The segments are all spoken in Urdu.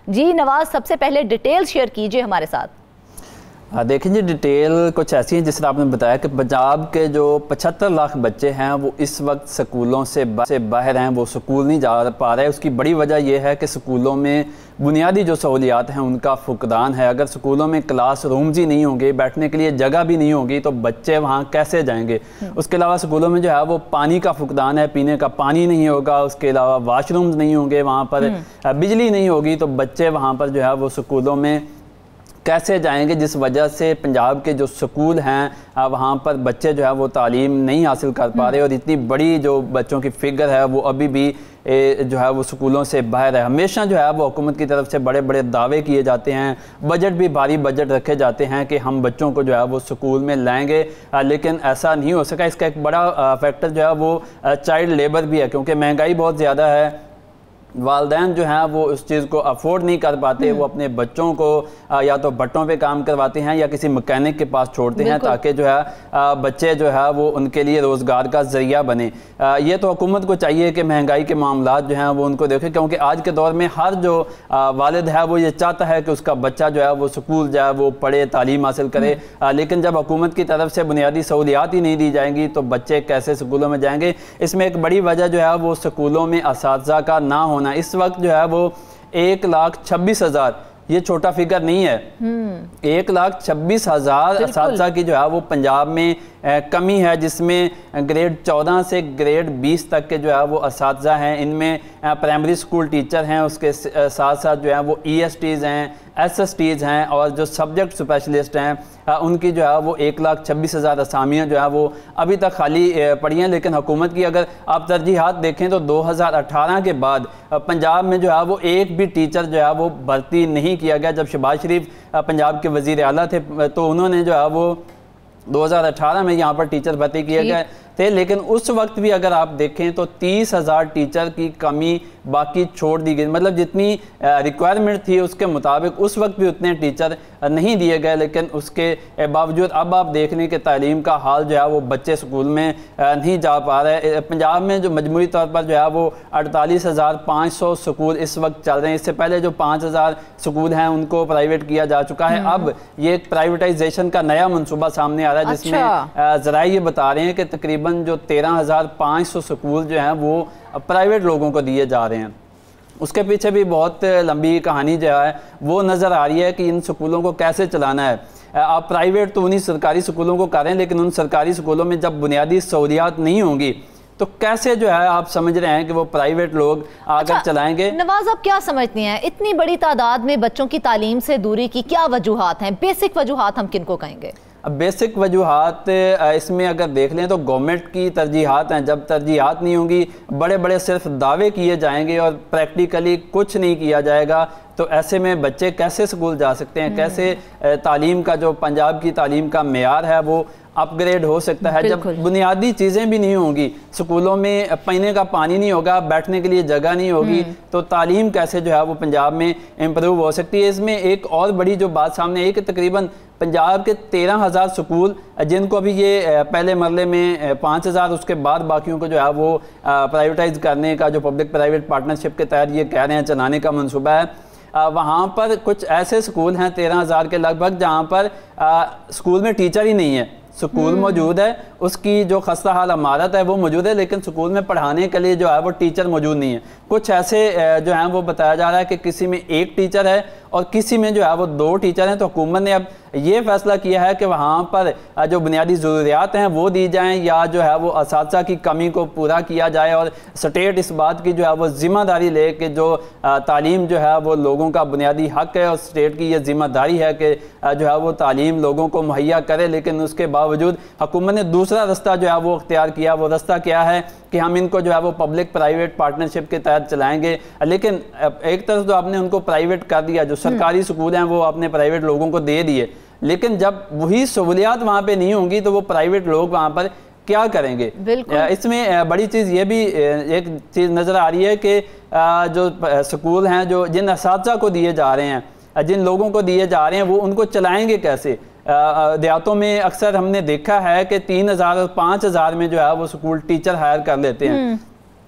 جی نواز، سب سے پہلے ڈیٹیل شیئر کیجئے ہمارے ساتھ۔ دیکھیں جی، ڈیٹیل کچھ ایسی ہیں جس طرح آپ نے بتایا کہ پنجاب کے جو 75 لاکھ بچے ہیں وہ اس وقت سکولوں سے باہر ہیں، وہ سکول نہیں جا پا رہے۔ اس کی بڑی وجہ یہ ہے کہ سکولوں میں بنیادی جو سہولیات ہیں ان کا فقدان ہے۔ اگر سکولوں میں کلاس رومز ہی نہیں ہوں گے، بیٹھنے کے لیے جگہ بھی نہیں ہوگی تو بچے وہاں کیسے جائیں گے؟ اس کے علاوہ سکولوں میں جو ہے وہ پانی کا فقدان ہے، پینے کا پانی نہیں ہوگا، اس کے علاوہ واش رومز نہیں ہوں گے، وہاں پر بجلی نہیں ہوگی تو بچے وہاں پر جو ہے وہ سکولوں میں کیسے جائیں گے؟ جس وجہ سے پنجاب کے جو سکول ہیں وہاں پر بچے جو ہے وہ تعلیم نہیں حاصل کر پا رہے، اور اتنی بڑی جو بچوں کی فگر ہے وہ ابھی بھی جو ہے وہ سکولوں سے باہر ہے۔ ہمیشہ جو ہے وہ حکومت کی طرف سے بڑے بڑے دعوے کیے جاتے ہیں، بجٹ بھی بھاری بجٹ رکھے جاتے ہیں کہ ہم بچوں کو جو ہے وہ سکول میں لائیں گے، لیکن ایسا نہیں ہو سکا۔ اس کا ایک بڑا فیکٹر جو ہے وہ چائلڈ لیبر بھی ہے، کیونکہ مہنگائی بہت زیادہ ہے۔ والدین جو ہیں وہ اس چیز کو افورڈ نہیں کر پاتے، وہ اپنے بچوں کو یا تو بٹوں پہ کام کرواتے ہیں یا کسی مکینک کے پاس چھوڑتے ہیں تاکہ جو ہے بچے جو ہے وہ ان کے لیے روزگار کا ذریعہ بنے۔ یہ تو حکومت کو چاہیے کہ مہنگائی کے معاملات جو ہیں وہ ان کو دیکھے، کیونکہ آج کے دور میں ہر جو والد ہے وہ یہ چاہتا ہے کہ اس کا بچہ جو ہے وہ سکول جائے، وہ پڑھے، تعلیم حاصل کرے، لیکن جب حکومت کی طرف سے بنیادی سہولیات ہی نہیں دی جائیں گی تو بچے کیسے سکولوں میں جائیں گے؟ اس میں ایک بڑی وجہ جو ہے وہ سکولوں میں اساتذہ کا نہ ہونا۔ اس وقت جو ہے وہ 1,26,000، یہ چھوٹا فگر نہیں ہے، 1,26,000 اساتذہ کی جو ہے وہ پنجاب میں کمی ہے، جس میں گریڈ 14 سے گریڈ 20 تک کے جو ہے وہ اساتذہ ہیں۔ ان میں پرائمری سکول ٹیچر ہیں، اس کے ساتھ ساتھ جو ہے وہ ESTs ہیں، SSTs ہیں، اور جو سبجیکٹ اسپیشلسٹ ہیں ان کی جو ہے وہ 1,26,000 اسامیاں جو ہے وہ ابھی تک خالی پڑی ہیں۔ لیکن حکومت کی اگر آپ ترجیحات دیکھیں تو 2018 کے بعد پنجاب میں جو ہے وہ ایک بھی ٹیچر جو ہے وہ بھرتی نہیں کیا گیا۔ جب شہباز شریف پنجاب کے وزیر اعلیٰ تھے تو انہوں نے جو ہے وہ 2018 میں یہاں پر ٹیچر بھرتی کیے گئے تھے، لیکن اس وقت بھی اگر آپ دیکھیں تو 30,000 ٹیچر کی کمی باقی چھوڑ دی گئی، مطلب جتنی ریکوائرمنٹ تھی اس کے مطابق اس وقت بھی اتنے ٹیچر نہیں دیے گئے۔ لیکن اس کے باوجود اب آپ دیکھ لیں کہ تعلیم کا حال جو ہے وہ بچے سکول میں نہیں جا پا رہے۔ پنجاب میں جو مجموعی طور پر جو ہے وہ 48,500 سکول اس وقت چل رہے ہیں۔ اس سے پہلے جو 5,000 سکول ہیں ان کو پرائیویٹ کیا جا چکا ہے۔ اب یہ ایک پرائیویٹائزیشن کا نیا منصوبہ سامنے آ رہا ہے، جس میں ذرائع یہ بتا رہے ہیں کہ تقریباً جو 13,500 سکول جو ہیں وہ پرائیویٹ لوگوں کو دیے جا رہے ہیں۔ اس کے پیچھے بھی بہت لمبی کہانی جو ہے وہ نظر آ رہی ہے کہ ان سکولوں کو کیسے چلانا ہے۔ آپ پرائیویٹ تو انہی سرکاری سکولوں کو کر رہے ہیں، لیکن ان سرکاری سکولوں میں جب بنیادی سہولیات نہیں ہوں گی تو کیسے جو ہے آپ سمجھ رہے ہیں کہ وہ پرائیویٹ لوگ آگر چلائیں گے؟ نواز، آپ کیا سمجھتے ہیں اتنی بڑی تعداد میں بچوں کی تعلیم سے دوری کی کیا وجوہات ہیں؟ بیسک وجوہات ہم کن کو کہیں گے؟ اب بیسک وجوہات اس میں اگر دیکھ لیں تو گورنمنٹ کی ترجیحات ہیں۔ جب ترجیحات نہیں ہوں گی، بڑے بڑے صرف دعوے کیے جائیں گے اور پریکٹیکلی کچھ نہیں کیا جائے گا، تو ایسے میں بچے کیسے سکول جا سکتے ہیں؟ کیسے تعلیم کا جو پنجاب کی تعلیم کا معیار ہے وہ اپ گریڈ ہو سکتا ہے جب بنیادی چیزیں بھی نہیں ہوں گی؟ سکولوں میں پینے کا پانی نہیں ہوگا، بیٹھنے کے لیے جگہ نہیں ہوگی، تو تعلیم کیسے جو ہے وہ پنجاب میں امپروو ہو سکتی ہے؟ اس میں ایک اور بڑی جو بات سامنے آئی کہ تقریباً پنجاب کے 13,000 سکول جن کو ابھی یہ پہلے مرحلے میں 5,000، اس کے بعد باقیوں کو جو ہے وہ پرائیویٹائز کرنے کا جو پبلک پرائیویٹ پارٹنرشپ کے تحت یہ کہہ رہے ہیں چلانے کا منصوبہ ہے، وہاں پر کچھ ایسے سکول ہیں 13,000 کے لگ بھگ جہاں پر سکول میں ٹیچر ہی نہیں ہے۔ سکول موجود ہے، اس کی جو خستہ حال عمارت ہے وہ موجود ہے، لیکن سکول میں پڑھانے کے لیے جو ہے وہ ٹیچر موجود نہیں ہے۔ کچھ ایسے جو ہیں وہ بتایا جا رہا ہے کہ کسی میں ایک ٹیچر ہے اور کسی میں جو ہے وہ 2 ٹیچر ہیں، تو حکومت نے اب یہ فیصلہ کیا ہے کہ وہاں پر جو بنیادی ضروریات ہیں وہ دی جائیں، یا جو ہے وہ اساتذہ کی کمی کو پورا کیا جائے، اور اسٹیٹ اس بات کی جو ہے وہ ذمہ داری لے کہ جو تعلیم جو ہے وہ لوگوں کا بنیادی حق ہے، اور اسٹیٹ کی یہ ذمہ داری ہے کہ جو ہے وہ تعلیم لوگوں کو مہیا کرے۔ لیکن اس کے باوجود حکومت نے دوسرا رستہ جو ہے وہ اختیار کیا۔ وہ رستہ کیا ہے کہ ہم ان کو جو ہے وہ پبلک پرائیویٹ پارٹنرشپ کے تحت چلائیں گے۔ لیکن ایک طرف تو آپ نے ان کو پرائیویٹ کر دیا، جو سرکاری سکول ہیں وہ آپ نے پرائیویٹ لوگوں کو دے دیے، لیکن جب وہی سہولیات وہاں پہ نہیں ہوں گی تو وہ پرائیویٹ لوگ وہاں پر کیا کریں گے؟ اس میں بڑی چیز یہ بھی ایک چیز نظر آ رہی ہے کہ جو سکول ہیں جو جن اساتذہ کو دیے جا رہے ہیں، جن لوگوں کو دیے جا رہے ہیں، وہ ان کو چلائیں گے کیسے؟ دیہاتوں میں اکثر ہم نے دیکھا ہے کہ 3,000 اور 5,000 میں جو ہے وہ سکول ٹیچر ہائر کر لیتے ہیں۔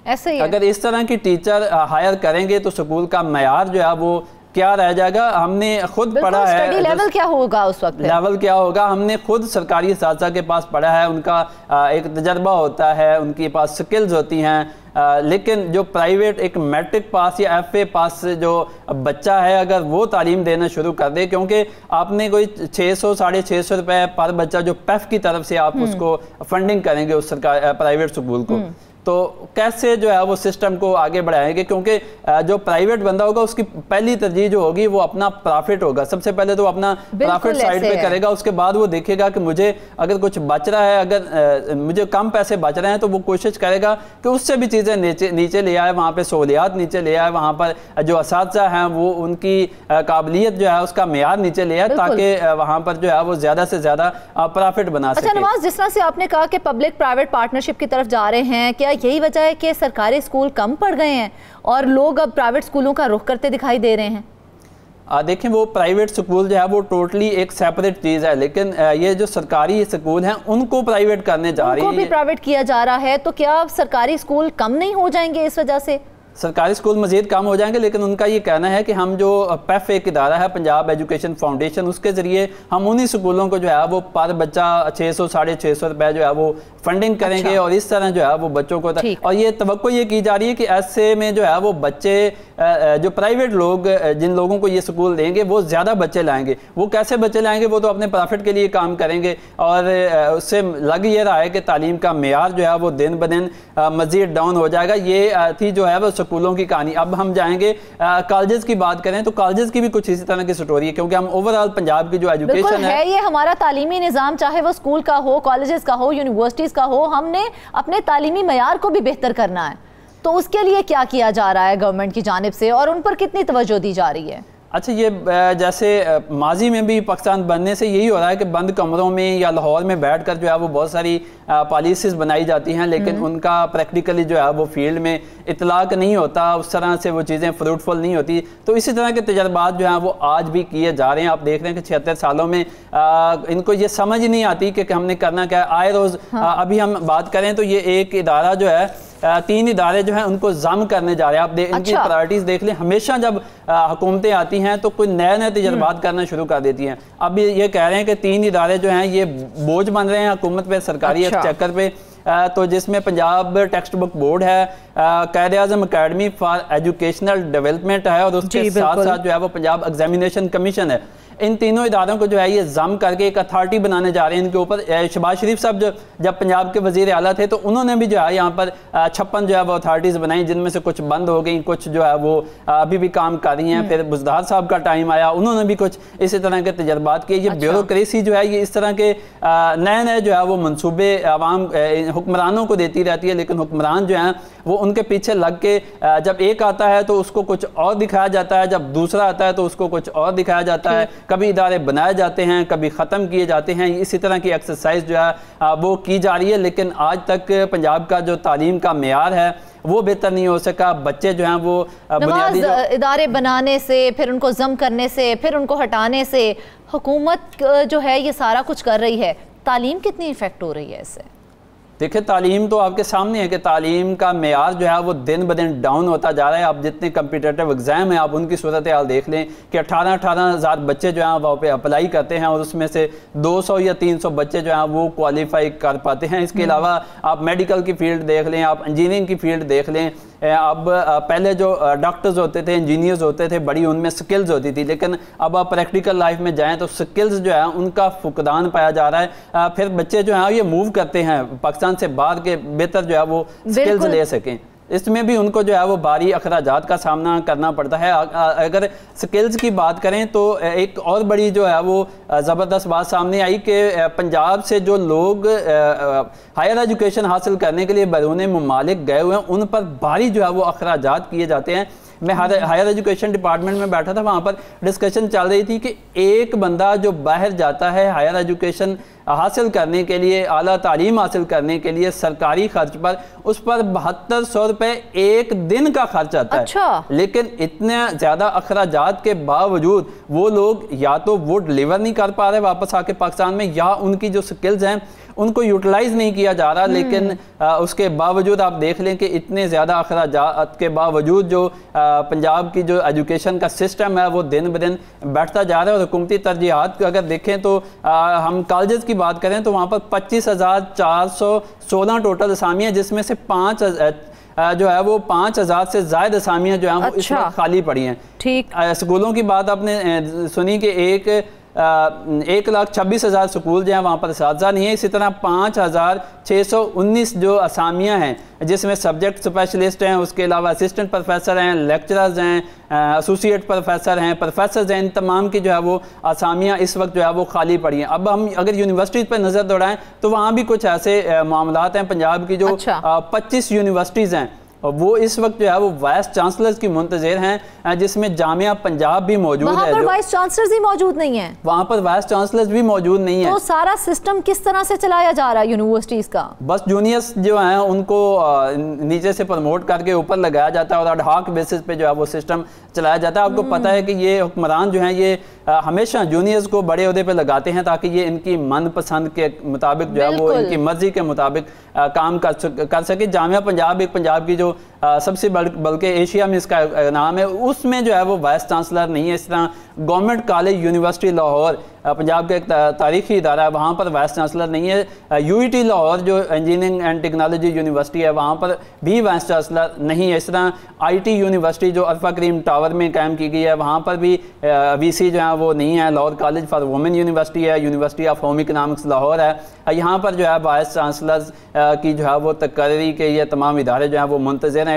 ایسے ہی اگر اس طرح کی ٹیچر ہائر کریں گے تو سکول کا معیار جو ہے وہ کیا رہ جائے گا؟ ہم نے خود پڑھا ہے اسٹڈی لیول کیا ہوگا اس وقت، لیول کیا ہوگا، ہم نے خود سرکاری اساتذہ کے پاس پڑھا ہے، ان کا ایک تجربہ ہوتا ہے، ان کے پاس سکلز ہوتی ہیں، لیکن جو پرائیویٹ ایک میٹرک پاس یا ایف اے پاس جو بچہ ہے اگر وہ تعلیم دینا شروع کر دے، کیونکہ آپ نے کوئی 600 650 روپے پر بچہ جو پیف کی طرف سے آپ اس کو فنڈنگ کریں گے اس پرائیویٹ سکول کو، تو کیسے جو ہے وہ سسٹم کو آگے بڑھائیں گے؟ کیونکہ جو پرائیویٹ بندہ ہوگا اس کی پہلی ترجیح جو ہوگی وہ اپنا پرافٹ ہوگا، سب سے پہلے تو اپنا پرافٹ سائڈ پہ کرے گا، اس کے بعد وہ دیکھے گا کہ مجھے اگر کچھ بچ رہا ہے، اگر مجھے کم پیسے بچ رہے ہیں تو وہ کوشش کرے گا کہ اس سے بھی چیزیں نیچے لے آئے، وہاں پہ سہولیات نیچے لے آئے، وہاں پر جو اساتذہ ہیں وہ ان کی قابلیت جو ہے اس کا معیار نیچے لے آئے، تاکہ وہاں پر جو ہے وہ زیادہ سے زیادہ پرافٹ بنا سکے۔ اچھا نواز، جس طرح سے آپ نے کہا کہ پبلک پرائیویٹ پارٹنرشپ کی طرف جا رہے ہیں، کیا یہی وجہ ہے کہ سرکاری اسکول کم پڑ گئے ہیں اور لوگ اب پرائیویٹ اسکولوں کا رخ کرتے دکھائی دے رہے ہیں؟ دیکھیں وہ پرائیویٹ سکول جو ہے وہ ٹوٹلی ایک سیپریٹ چیز ہے، لیکن یہ جو سرکاری سکول ہیں ان کو پرائیویٹ کرنے جا رہی ہیں، ان کو بھی پرائیویٹ کیا جا رہا ہے، تو کیا سرکاری اسکول کم نہیں ہو جائیں گے اس وجہ سے؟ سرکاری اسکول مزید کم ہو جائیں گے، لیکن ان کا یہ کہنا ہے کہ ہم جو پیف ایک ادارہ ہے پنجاب ایجوکیشن فاؤنڈیشن، اس کے ذریعے ہم انہی سکولوں کو جو ہے وہ پر بچہ 600 650 روپے جو ہے وہ فنڈنگ کریں گے، اور اس طرح جو ہے وہ بچوں کو، اور یہ توقع یہ کی جا رہی ہے کہ ایسے میں جو ہے وہ بچے جو پرائیویٹ لوگ جن لوگوں کو یہ سکول دیں گے وہ زیادہ بچے لائیں گے۔ وہ کیسے بچے لائیں گے؟ وہ تو اپنے پرافٹ کے لیے کام کریں گے، اور اس سے لگ یہ رہا ہے کہ تعلیم کا معیار جو ہے وہ دن بدن مزید ڈاؤن ہو جائے گا۔ یہ تھی جو ہے وہ سکولوں کی کہانی۔ اب ہم جائیں گے کالجز کی بات کریں تو کالجز کی بھی کچھ اسی طرح کی سٹوری ہے، کیونکہ ہم اوورآل پنجاب کی جو ایجوکیشن ہے، یہ ہمارا تعلیمی نظام چاہے وہ اسکول کا ہو، کالجز کا ہو، یونیورسٹیز کا ہو، ہم نے اپنے تعلیمی معیار کو بھی بہتر کرنا ہے، تو اس کے لیے کیا کیا جا رہا ہے گورنمنٹ کی جانب سے اور ان پر کتنی توجہ دی جا رہی ہے؟ اچھا، یہ جیسے ماضی میں بھی پاکستان بننے سے یہی ہو رہا ہے کہ بند کمروں میں یا لاہور میں بیٹھ کر جو ہے وہ بہت ساری پالیسیز بنائی جاتی ہیں، لیکن ان کا پریکٹیکلی جو ہے وہ فیلڈ میں اطلاق نہیں ہوتا، اس طرح سے وہ چیزیں فروٹفل نہیں ہوتی۔ تو اسی طرح کے تجربات جو ہیں وہ آج بھی کیے جا رہے ہیں۔ آپ دیکھ رہے ہیں کہ 76 سالوں میں ان کو یہ سمجھ نہیں آتی کہ ہم نے کرنا کیا ہے۔ آئے روز ابھی ہم بات کریں تو یہ ایک ادارہ جو ہے، 3 ادارے جو ہیں ان کو ضم کرنے جا رہے ہیں۔ آپ ان کی پرائرٹیز دیکھ لیں، ہمیشہ جب حکومتیں آتی ہیں تو کوئی نئے تجربات کرنا شروع کر دیتی ہیں۔ اب یہ کہہ رہے ہیں کہ 3 ادارے جو ہیں یہ بوجھ بن رہے ہیں حکومت پہ، سرکاری ایکسچیکر پہ، تو جس میں پنجاب ٹیکسٹ بک بورڈ ہے، Quaid Azam academy for educational development ہے، اور اس کے ساتھ ساتھ جو ہے وہ پنجاب ایگزامینیشن کمیشن ہے۔ ان تینوں اداروں کو جو ہے یہ ضم کر کے ایک اتھارٹی بنانے جا رہے ہیں۔ ان کے اوپر شہباز شریف صاحب جب پنجاب کے وزیر اعلیٰ تھے تو انہوں نے بھی جو ہے یہاں پر 56 جو ہے وہ اتھارٹیز بنائیں، جن میں سے کچھ بند ہو گئیں، کچھ جو ہے وہ ابھی بھی کام کر رہی ہیں۔ پھر بزدار صاحب کا ٹائم آیا، انہوں نے بھی کچھ اسی طرح کے تجربات کیے۔ یہ بیوروکریسی جو ہے یہ اس طرح کے نئے جو ہے وہ منصوبے عوام حکمرانوں کو دیتی رہتی ہے، لیکن حکمران جو ہیں وہ ان کے پیچھے لگ کے جب ایک آتا ہے تو اس کو کچھ اور دکھایا جاتا ہے، جب دوسرا آتا ہے تو اس کو کچھ اور دکھایا جاتا ہے۔ کبھی ادارے بنائے جاتے ہیں، کبھی ختم کیے جاتے ہیں، اسی طرح کی ایکسرسائز جو ہے وہ کی جا رہی ہے، لیکن آج تک پنجاب کا جو تعلیم کا معیار ہے وہ بہتر نہیں ہو سکا۔ بچے جو ہیں وہ بنیادی ادارے بنانے سے، پھر ان کو ضم کرنے سے، پھر ان کو ہٹانے سے حکومت جو ہے یہ سارا کچھ کر رہی ہے، تعلیم کتنی افیکٹ ہو رہی ہے اس سے؟ دیکھیں تعلیم تو آپ کے سامنے ہے کہ تعلیم کا معیار جو ہے وہ دن بدن ڈاؤن ہوتا جا رہا ہے۔ آپ جتنے کمپیٹیٹیو ایگزام ہیں آپ ان کی صورتحال دیکھ لیں کہ 18 ہزار بچے جو ہیں وہاں پہ اپلائی کرتے ہیں، اور اس میں سے 200 یا 300 بچے جو ہیں وہ کوالیفائی کر پاتے ہیں۔ اس کے علاوہ آپ میڈیکل کی فیلڈ دیکھ لیں، آپ انجینئرنگ کی فیلڈ دیکھ لیں۔ اب پہلے جو ڈاکٹرز ہوتے تھے، انجینئرز ہوتے تھے، بڑی ان میں سکلز ہوتی تھی، لیکن اب آپ پریکٹیکل لائف میں جائیں تو سکلز جو ہے ان کا فقدان پایا جا رہا ہے۔ پھر بچے جو ہیں یہ موو کرتے ہیں پاکستان سے باہر کے بہتر جو ہے وہ سکلز لے سکیں۔ اس میں بھی ان کو جو ہے وہ بھاری اخراجات کا سامنا کرنا پڑتا ہے۔ اگر سکلز کی بات کریں تو ایک اور بڑی جو ہے وہ زبردست بات سامنے آئی کہ پنجاب سے جو لوگ ہائر ایجوکیشن حاصل کرنے کے لیے بیرون ممالک گئے ہوئے ہیں ان پر بھاری جو ہے وہ اخراجات کیے جاتے ہیں۔ میں ہائر ایجوکیشن ڈپارٹمنٹ میں بیٹھا تھا، وہاں پر ڈسکشن چل رہی تھی کہ ایک بندہ جو باہر جاتا ہے ہائر ایجوکیشن حاصل کرنے کے لیے، اعلیٰ تعلیم حاصل کرنے کے لیے سرکاری خرچ پر اس پر 7200 روپے ایک دن کا خرچ آتا ہے۔ لیکن اتنے زیادہ اخراجات کے باوجود وہ لوگ یا تو وہ ڈلیور نہیں کر پا رہے واپس آ کے پاکستان میں، یا ان کی جو سکلز ہیں ان کو یوٹیلائز نہیں کیا جا رہا۔ لیکن اس کے باوجود آپ دیکھ لیں کہ اتنے زیادہ اخراجات کے باوجود جو پنجاب کی جو ایجوکیشن کا سسٹم ہے وہ دن بدن بیٹھتا جا رہا ہے۔ اور حکومتی ترجیحات اگر دیکھیں تو ہم کالجز کی بات کریں تو وہاں پر 25,416 ٹوٹل اسامیاں، جس میں سے 5,000 سے زائد اسامیاں جو ہیں وہ اس وقت خالی پڑی ہیں۔ اسکولوں کی بات آپ نے سنی کہ 1,26,000 سکول جو ہیں وہاں پر اساتذہ نہیں ہیں۔ اسی طرح 5,619 جو اسامیاں ہیں جس میں سبجیکٹ اسپیشلسٹ ہیں، اس کے علاوہ اسسٹنٹ پروفیسر ہیں، لیکچررز ہیں، ایسوسیٹ پروفیسر ہیں، پروفیسرز ہیں، ان تمام کی جو ہے وہ اسامیاں اس وقت جو ہے وہ خالی پڑی ہیں۔ اب ہم اگر یونیورسٹیز پہ نظر دوڑائیں تو وہاں بھی کچھ ایسے معاملات ہیں۔ پنجاب کی جو 25 یونیورسٹیز ہیں وہ اس وقت جو ہے وہ وائس چانسلرز کی منتظر ہیں، جس میں جامعہ پنجاب بھی موجود ہے۔ وہاں پر وائس چانسلرز ہی موجود نہیں ہیں، وہاں پر وائس چانسلرز بھی موجود نہیں ہیں۔ تو سارا سسٹم کس طرح سے چلایا جا رہا ہے یونیورسٹیز کا؟ بس جونیئرز جو ہیں ان کو نیچے سے پروموٹ کر کے اوپر لگایا جاتا ہے اور ایڈ ہاک بیسس پہ جو ہے وہ سسٹم چلایا جاتا ہے۔ آپ کو پتہ ہے کہ یہ حکمران جو ہیں یہ ہمیشہ جونیئرز کو بڑے عہدے پہ لگاتے ہیں تاکہ یہ ان کی من پسند کے مطابق جو ہے وہ ان کی مرضی کے مطابق کام کر سکے۔ جامعہ پنجاب ایک پنجاب کی جو سب سے بلکہ ایشیا میں اس کا نام ہے، اس میں جو ہے وہ وائس چانسلر نہیں ہے۔ اس طرح government college university Lahore Punjab کا ایک تاریخی ادارہ ہے، وہاں پر وائس چانسلر نہیں ہے۔ یو ای ٹی لاہور جو انجینئرنگ اینڈ ٹیکنالوجی یونیورسٹی ہے وہاں پر بھی وائس چانسلر نہیں ہے۔ اس طرح آئی ٹی یونیورسٹی جو عرفہ کریم ٹاور میں قائم کی گئی ہے وہاں پر بھی وی سی جو ہے وہ نہیں ہے۔ Lahore college for women university ہے، university of home economics Lahore ہے، یہاں پر جو ہے وائس چانسلرز کی جو ہے وہ تقرری کے یہ تمام ادارے جو ہیں وہ منتظر ہیں۔